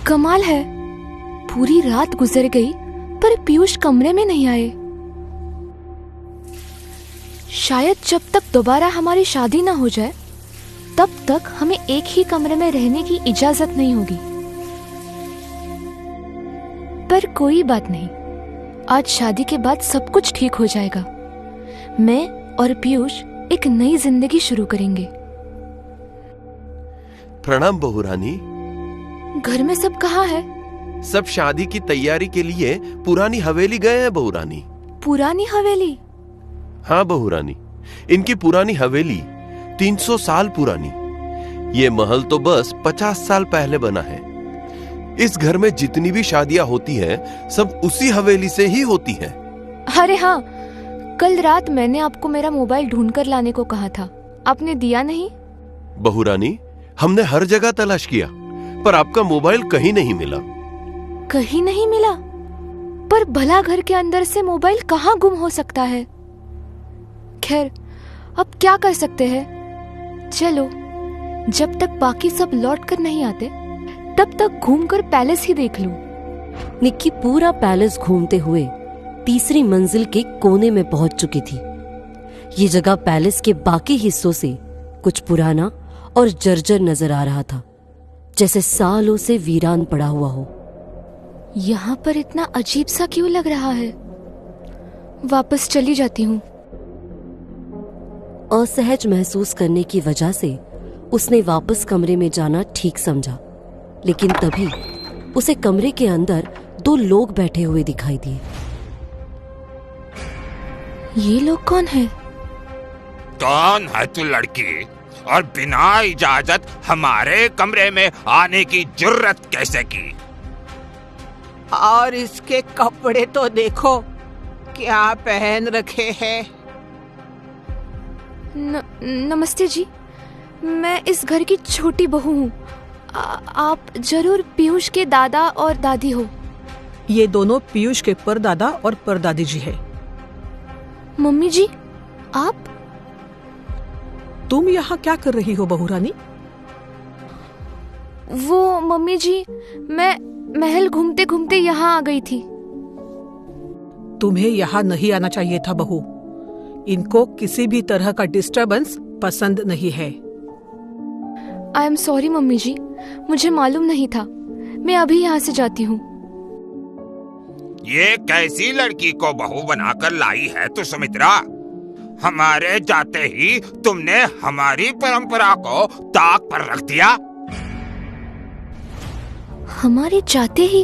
कमाल है, पूरी रात गुजर गई पर पीयूष कमरे में नहीं आए। शायद जब तक दोबारा हमारी शादी ना हो जाए तब तक हमें एक ही कमरे में रहने की इजाजत नहीं होगी। पर कोई बात नहीं, आज शादी के बाद सब कुछ ठीक हो जाएगा। मैं और पीयूष एक नई जिंदगी शुरू करेंगे। प्रणाम बहू रानी। घर में सब कहाँ है? सब शादी की तैयारी के लिए पुरानी हवेली गए हैं बहू रानी। पुरानी हवेली? हाँ बहू रानी, इनकी पुरानी हवेली 300 साल पुरानी। ये महल तो बस 50 साल पहले बना है। इस घर में जितनी भी शादियां होती हैं, सब उसी हवेली से ही होती हैं। अरे हाँ, कल रात मैंने आपको मेरा मोबाइल ढूंढ कर लाने को कहा था, आपने दिया नहीं। बहू रानी, हमने हर जगह तलाश किया पर आपका मोबाइल कहीं नहीं मिला। कहीं नहीं मिला? पर भला घर के अंदर से मोबाइल कहाँ गुम हो सकता है? खैर, अब क्या कर सकते हैं। चलो, जब तक बाकी सब लौट कर नहीं आते तब तक घूमकर पैलेस ही देख लूं। निक्की पूरा पैलेस घूमते हुए तीसरी मंजिल के कोने में पहुंच चुकी थी। ये जगह पैलेस के बाकी हिस्सों से कुछ पुराना और जर्जर नजर आ रहा था, जैसे सालों से वीरान पड़ा हुआ हो। यहाँ पर इतना अजीब सा क्यों लग रहा है? वापस चली जाती हूँ। असहज महसूस करने की वजह से उसने वापस कमरे में जाना ठीक समझा, लेकिन तभी उसे कमरे के अंदर 2 लोग बैठे हुए दिखाई दिए। ये लोग कौन है? कौन है तू लड़की, और बिना इजाजत हमारे कमरे में आने की जुर्रत कैसे की? और इसके कपड़े तो देखो क्या पहन रखे हैं। नमस्ते जी, मैं इस घर की छोटी बहू हूँ। आप जरूर पीयूष के दादा और दादी हो। ये दोनों पीयूष के परदादा और परदादी जी हैं। मम्मी जी, आप? तुम यहाँ क्या कर रही हो बहू रानी? वो मम्मी जी, मैं महल घूमते घूमते यहाँ आ गई थी। तुम्हें यहाँ नहीं आना चाहिए था बहू। इनको किसी भी तरह का डिस्टरबेंस पसंद नहीं है। आई एम सॉरी मम्मी जी, मुझे मालूम नहीं था। मैं अभी यहाँ से जाती हूँ। ये कैसी लड़की को बहू बनाकर लाई है तू सुमित्रा? हमारे जाते ही तुमने हमारी परंपरा को ताक पर रख दिया। हमारे जाते ही?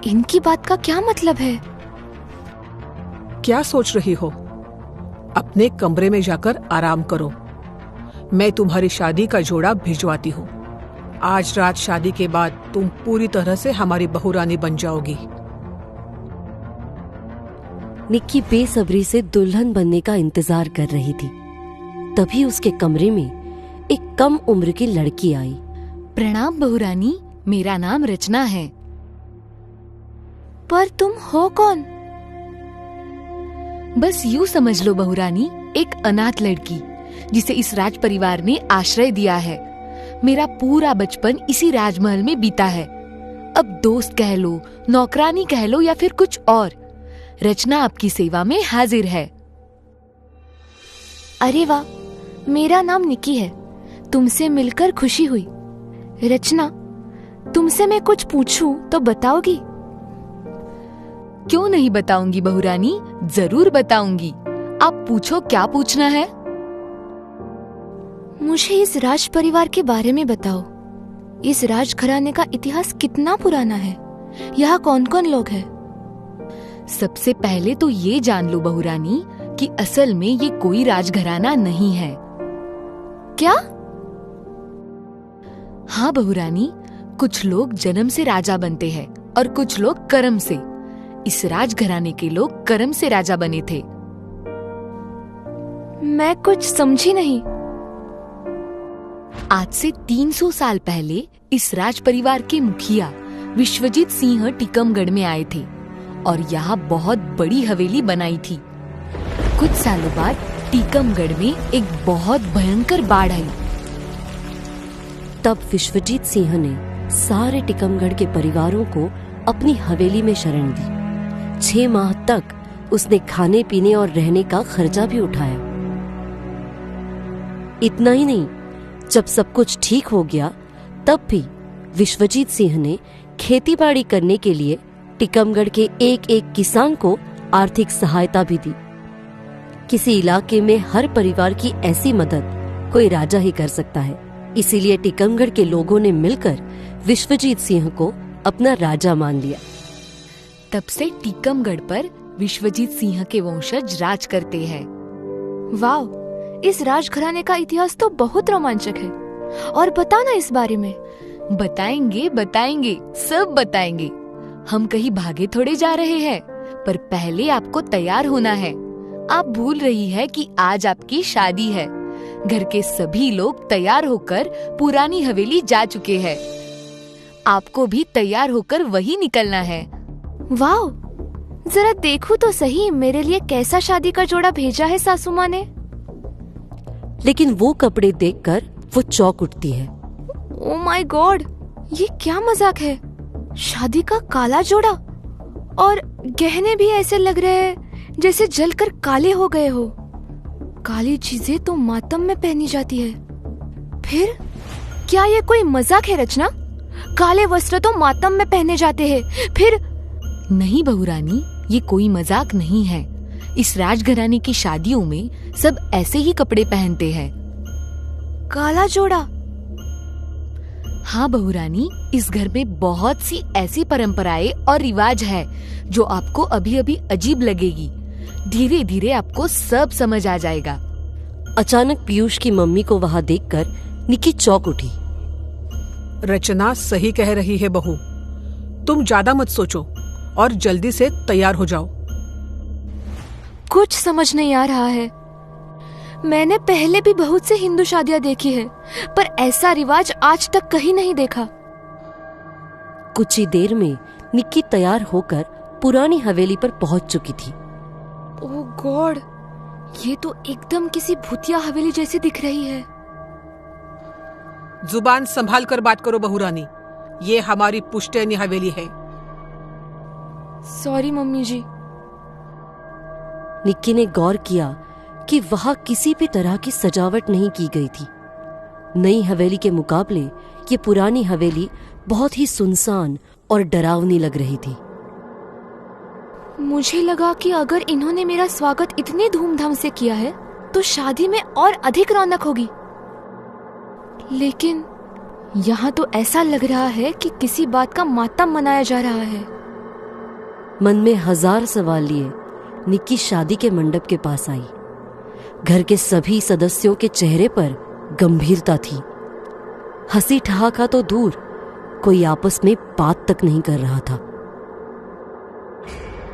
इनकी बात का क्या मतलब है? क्या सोच रही हो? अपने कमरे में जाकर आराम करो। मैं तुम्हारी शादी का जोड़ा भिजवाती हूँ। आज रात शादी के बाद तुम पूरी तरह से हमारी बहू रानी बन जाओगी। निक्की बेसब्री से दुल्हन बनने का इंतजार कर रही थी। तभी उसके कमरे में एक कम उम्र की लड़की आई। प्रणाम बहू रानी, मेरा नाम रचना है। पर तुम हो कौन? बस यूं समझ लो बहू रानी, एक अनाथ लड़की जिसे इस राज परिवार ने आश्रय दिया है। मेरा पूरा बचपन इसी राजमहल में बीता है। अब दोस्त कह लो, नौकरानी कह लो या फिर कुछ और, रचना आपकी सेवा में हाजिर है। अरे वाह, मेरा नाम निक्की है। तुमसे मिलकर खुशी हुई। रचना, तुमसे मैं कुछ पूछूं तो बताओगी? क्यों नहीं बताऊंगी बहू रानी, जरूर बताऊंगी। आप पूछो, क्या पूछना है? मुझे इस राज परिवार के बारे में बताओ। इस राजघराने का इतिहास कितना पुराना है? यहाँ कौन कौन लोग हैं? सबसे पहले तो ये जान लो बहू रानी कि असल में ये कोई राजघराना नहीं है। क्या? हाँ बहू रानी, कुछ लोग जन्म से राजा बनते हैं और कुछ लोग कर्म से। इस राजघराने के लोग कर्म से राजा बने थे। मैं कुछ समझी नहीं। आज से 300 साल पहले इस राज परिवार के मुखिया विश्वजीत सिंह टीकमगढ़ में आए थे और यहाँ बहुत बड़ी हवेली बनाई थी। कुछ सालों बाद टीकमगढ़ में एक बहुत भयंकर बाढ़ आई। तब विश्वजीत सिंह ने सारे टिकमगढ़ के परिवारों को अपनी हवेली में शरण दी। 6 माह तक उसने खाने पीने और रहने का खर्चा भी उठाया। इतना ही नहीं, जब सब कुछ ठीक हो गया तब भी विश्वजीत सिंह ने खेतीबाड़ी करने के लिए टिकमगढ़ के एक एक किसान को आर्थिक सहायता भी दी। किसी इलाके में हर परिवार की ऐसी मदद कोई राजा ही कर सकता है, इसीलिए टिकमगढ़ के लोगों ने मिलकर विश्वजीत सिंह को अपना राजा मान लिया। तब से टिकमगढ़ पर विश्वजीत सिंह के वंशज राज करते हैं। वाह, इस राजघराने का इतिहास तो बहुत रोमांचक है। और बताना इस बारे में। बताएंगे बताएंगे, सब बताएंगे। हम कहीं भागे थोड़े जा रहे हैं, पर पहले आपको तैयार होना है। आप भूल रही है कि आज आपकी शादी है। घर के सभी लोग तैयार होकर पुरानी हवेली जा चुके हैं। आपको भी तैयार होकर वही निकलना है। वाह, जरा देखो तो सही मेरे लिए कैसा शादी का जोड़ा भेजा है सासू माँ ने। लेकिन वो कपड़े देखकर वो चौंक उठती है। ओ माय गॉड, ये क्या मजाक है? शादी का काला जोड़ा, और गहने भी ऐसे लग रहे हैं जैसे जलकर काले हो गए हो। काली चीजें तो मातम में पहनी जाती है। फिर क्या ये कोई मजाक है रचना? काले वस्त्र तो मातम में पहने जाते हैं। फिर नहीं बहुरानी, ये कोई मजाक नहीं है। इस राजघराने की शादियों में सब ऐसे ही कपड़े पहनते हैं। काला जोड़ा? हाँ बहुरानी, इस घर में बहुत सी ऐसी परंपराएं और रिवाज है जो आपको अभी अभी अजीब लगेगी। धीरे धीरे आपको सब समझ आ जाएगा। अचानक पीयूष की मम्मी को वहां देखकर निक्की चौंक उठी। रचना सही कह रही है बहू, तुम ज्यादा मत सोचो और जल्दी से तैयार हो जाओ। कुछ समझ नहीं आ रहा है। मैंने पहले भी बहुत से हिंदू शादियां देखी है, पर ऐसा रिवाज आज तक कहीं नहीं देखा। कुछ ही देर में निक्की तैयार होकर पुरानी हवेली पर पहुंच चुकी थी। ओह गॉड, ये तो एकदम किसी भूतिया हवेली जैसी दिख रही है। जुबान संभाल कर बात करो बहुरानी, ये हमारी पुश्तैनी हवेली है। सॉरी मम्मी जी। निक्की ने गौर किया कि वहां किसी भी तरह की सजावट नहीं की गई थी। नई हवेली के मुकाबले ये पुरानी हवेली बहुत ही सुनसान और डरावनी लग रही थी। मुझे लगा कि अगर इन्होंने मेरा स्वागत इतने धूमधाम से किया है तो शादी में और अधिक रौनक होगी, लेकिन यहाँ तो ऐसा लग रहा है कि किसी बात का मातम मनाया जा रहा है। मन में हजार सवाल लिए निक्की शादी के मंडप के पास आई। घर के सभी सदस्यों के चेहरे पर गंभीरता थी। हंसी ठहाका तो दूर, कोई आपस में बात तक नहीं कर रहा था।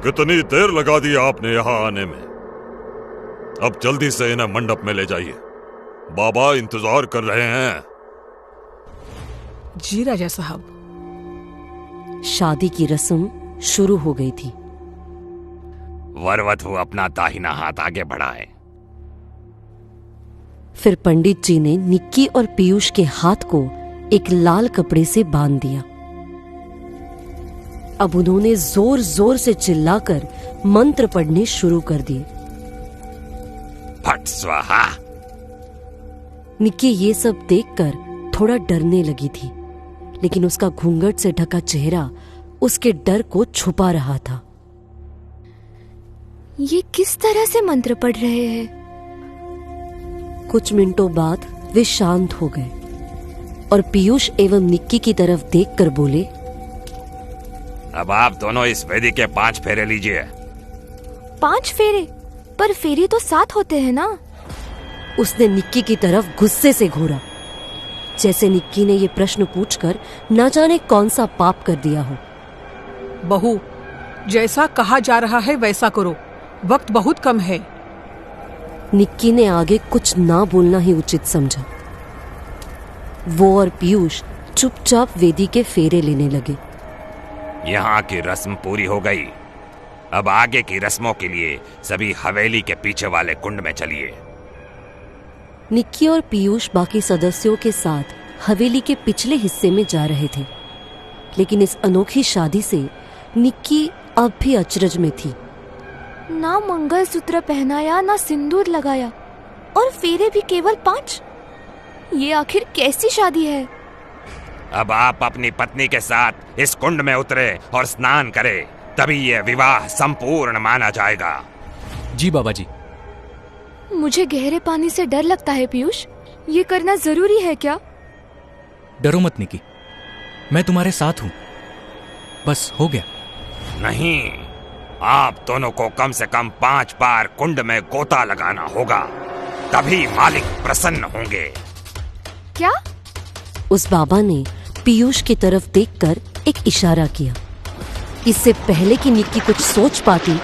कितनी देर लगा दी आपने यहाँ आने में? अब जल्दी से इन्हें मंडप में ले जाइए, बाबा इंतजार कर रहे हैं। जी राजा साहब। शादी की रस्म शुरू हो गई थी। वरवधु अपना दाहिना हाथ आगे बढ़ाए। फिर पंडित जी ने निक्की और पीयूष के हाथ को एक लाल कपड़े से बांध दिया। अब उन्होंने जोर जोर से चिल्लाकर मंत्र पढ़ने शुरू कर दिए। फट स्वाहा। निक्की ये सब देखकर थोड़ा डरने लगी थी, लेकिन उसका घूंघट से ढका चेहरा उसके डर को छुपा रहा था। ये किस तरह से मंत्र पढ़ रहे हैं? कुछ मिनटों बाद वे शांत हो गए और पीयूष एवं निक्की की तरफ देखकर बोले, अब आप दोनों इस वेदी के 5 फेरे लीजिए। 5 फेरे? पर फेरे तो 7 होते हैं ना? उसने निक्की की तरफ गुस्से से घूरा, जैसे निक्की ने ये प्रश्न पूछकर न जाने कौन सा पाप कर दिया हो। बहू, जैसा कहा जा रहा है वैसा करो, वक्त बहुत कम है। निक्की ने आगे कुछ ना बोलना ही उचित समझा। वो और पीयूष चुपचाप वेदी के फेरे लेने लगे। यहाँ की रस्म पूरी हो गई। अब आगे की रस्मों के लिए सभी हवेली के पीछे वाले कुंड में चलिए। निक्की और पीयूष बाकी सदस्यों के साथ हवेली के पिछले हिस्से में जा रहे थे। लेकिन इस अनोखी शादी से निक्की अब भी अचरज में थी। ना मंगलसूत्र पहनाया, ना सिंदूर लगाया, और फेरे भी केवल 5। ये आखिर कैसी शादी है? अब आप अपनी पत्नी के साथ इस कुंड में उतरे और स्नान करें, तभी यह विवाह संपूर्ण माना जाएगा। जी बाबा जी। मुझे गहरे पानी से डर लगता है पीयूष, ये करना जरूरी है क्या? डरो मत निकी, मैं तुम्हारे साथ हूं। बस हो गया। नहीं, आप दोनों को कम से कम 5 बार कुंड में गोता लगाना होगा, तभी मालिक प्रसन्न होंगे। क्या? उस बाबा ने पीयूष की तरफ देखकर एक इशारा किया। इससे पहले कि निक्की कुछ सोच पाती,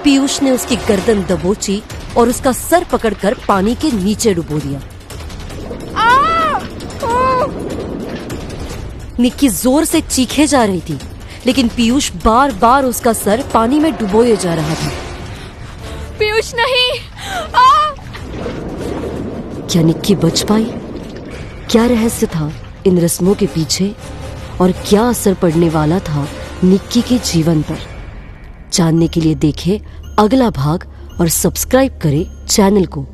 पीयूष ने उसकी गर्दन दबोची और उसका सर पकड़कर पानी के नीचे डुबो दिया। निक्की जोर से चीखे जा रही थी, लेकिन पीयूष बार बार उसका सर पानी में डुबोए जा रहा था। पीयूष नहीं! क्या निक्की बच पाई? क्या रहस्य था इन रस्मों के पीछे, और क्या असर पड़ने वाला था निक्की के जीवन पर? जानने के लिए देखें अगला भाग और सब्सक्राइब करें चैनल को।